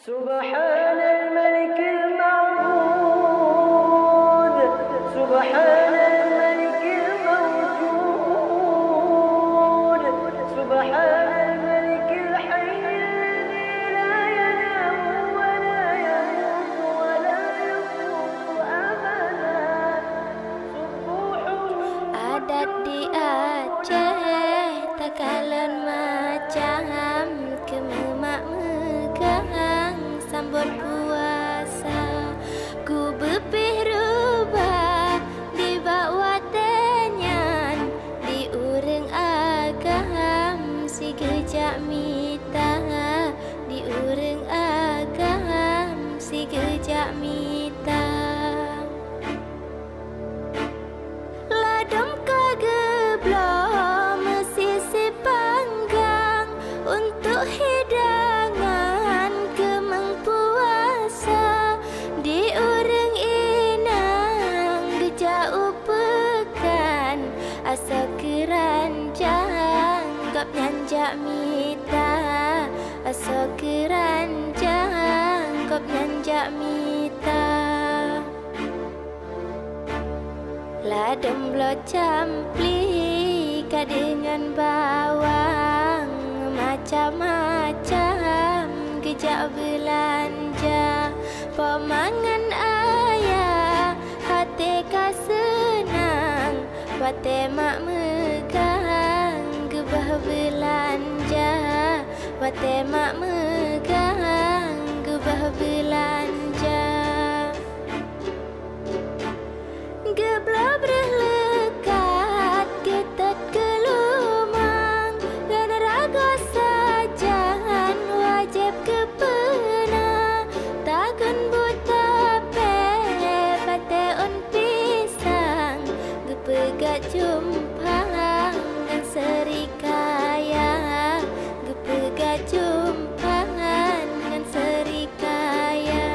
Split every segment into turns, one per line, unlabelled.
سبحان الملك المعبود سبحان الملك الموجود سبحان الملك الحي الذي لا ينام ولا يموت ولا يموت أبدا سبوح
Adat di Aceh takalan macam kememak megang sambut puasa ku bepih rubah di bawah tenyan di ureng agam si gejak mita di ureng agam si gejak mita ladam kageblah mesisi panggang untuk hidangan kemeng puasa di ureng inang gejak upekan asa keranjang gap nyanjak mita asa keranjang gap nyanjak mita ladem blo campli dengan bawang macam-macam gejak belanja pemangan ayah hati ka senang pate mak megang gebah belanja pate mak megang gebah belanja geblah berlekat ketat kelumang dan raga sajan wajib kepena takun buta pate on pisang gepegat jumpang dan serikaya gepegat jumpangan dengan serikaya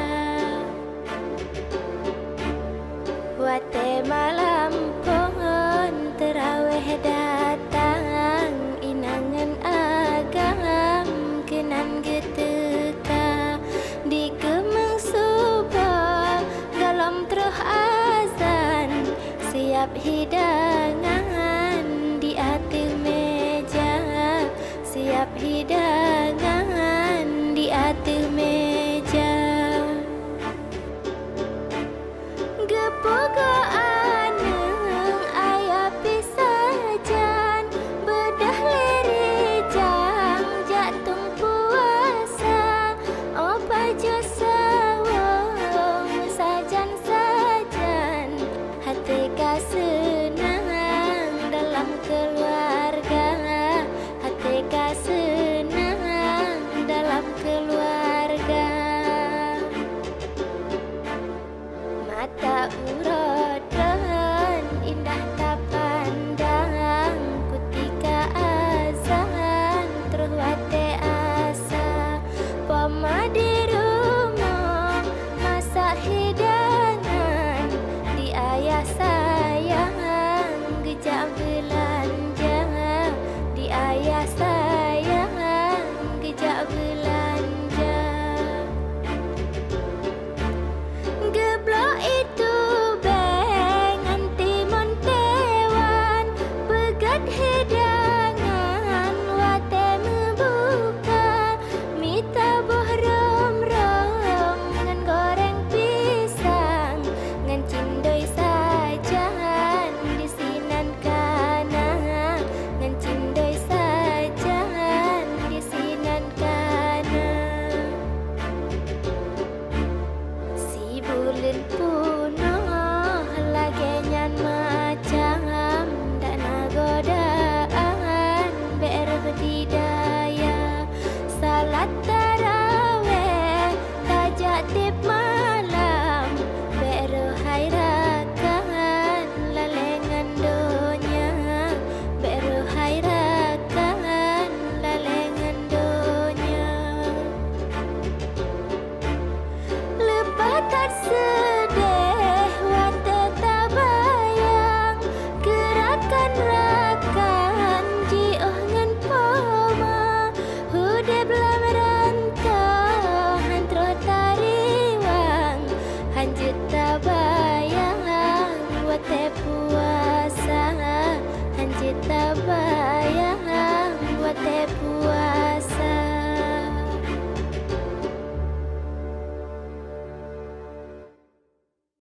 wate malam pohon terawih datang inangan agam kenan geteka di kemeng subuh dalam terah azan siap hidangan di atas meja siap hidangan di atas meja gepogo aneng ayah pisajan bedah lirijang jatung puasa opa jo sawong sajan-sajan hati ka senang bayang buat buat